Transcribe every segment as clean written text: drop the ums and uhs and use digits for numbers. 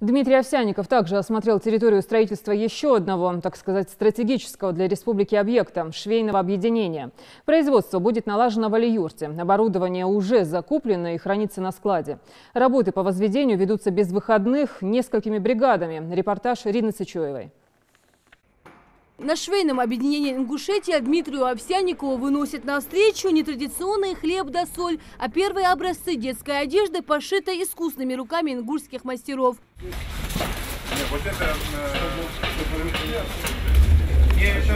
Дмитрий Овсянников также осмотрел территорию строительства еще одного, так сказать, стратегического для республики объекта – швейного объединения. Производство будет налажено в Али-Юрте. Оборудование уже закуплено и хранится на складе. Работы по возведению ведутся без выходных несколькими бригадами. Репортаж Ирины Сычуевой. На швейном объединении Ингушетия Дмитрию Овсянникову выносят навстречу не традиционный хлеб да соль, а первые образцы детской одежды, пошитой искусными руками ингушских мастеров. Вот это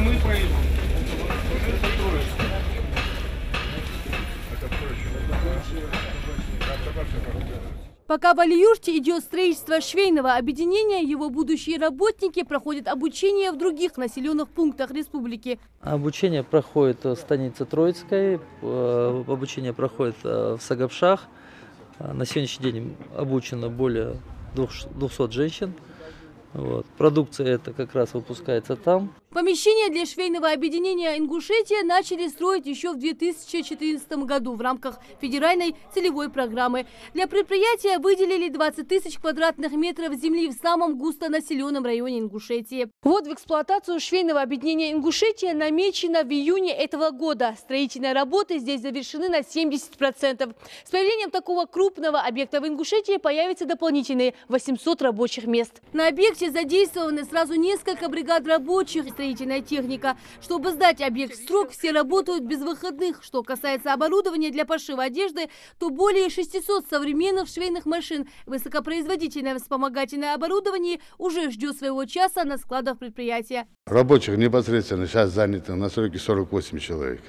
мы производим. Пока в Али-Юрте идет строительство швейного объединения, его будущие работники проходят обучение в других населенных пунктах республики. Обучение проходит в станице Троицкой, обучение проходит в Сагапшах. На сегодняшний день обучено более 200 женщин. Продукция эта как раз выпускается там. Помещение для швейного объединения Ингушетия начали строить еще в 2014 году в рамках федеральной целевой программы. Для предприятия выделили 20 тысяч квадратных метров земли в самом густонаселенном районе Ингушетии. Вот в эксплуатацию швейного объединения Ингушетия намечено в июне этого года. Строительные работы здесь завершены на 70%. С появлением такого крупного объекта в Ингушетии появятся дополнительные 800 рабочих мест. На объекте задействованы сразу несколько бригад рабочих и строительная техника. Чтобы сдать объект в срок, все работают без выходных. Что касается оборудования для пошива одежды, то более 600 современных швейных машин, высокопроизводительное вспомогательное оборудование уже ждет своего часа на складах предприятия. Рабочих непосредственно сейчас занято на сроке 48 человек.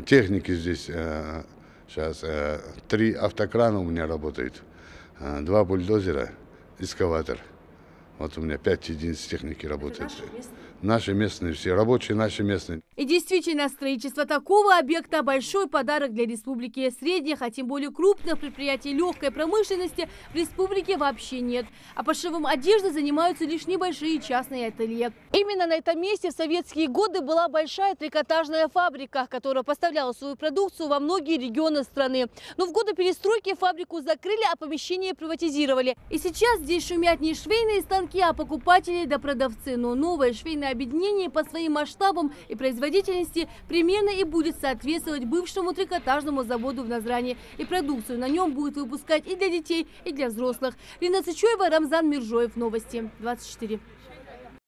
Техники здесь сейчас 3 автокрана у меня работают, 2 бульдозера, экскаватор. Вот у меня 5 единиц техники работает. Наши местные все, рабочие наши местные. И действительно, строительство такого объекта – большой подарок для республики. Средних, а тем более крупных предприятий легкой промышленности в республике вообще нет. А пошивом одежды занимаются лишь небольшие частные ателье. Именно на этом месте в советские годы была большая трикотажная фабрика, которая поставляла свою продукцию во многие регионы страны. Но в годы перестройки фабрику закрыли, а помещение приватизировали. И сейчас здесь шумят не швейные станки, а покупатели да продавцы. Но новое швейное объединение по своим масштабам и производительности примерно и будет соответствовать бывшему трикотажному заводу в Назране. И продукцию на нем будет выпускать и для детей, и для взрослых. Ирина Сычуева, Рамзан Миржоев. Новости 24.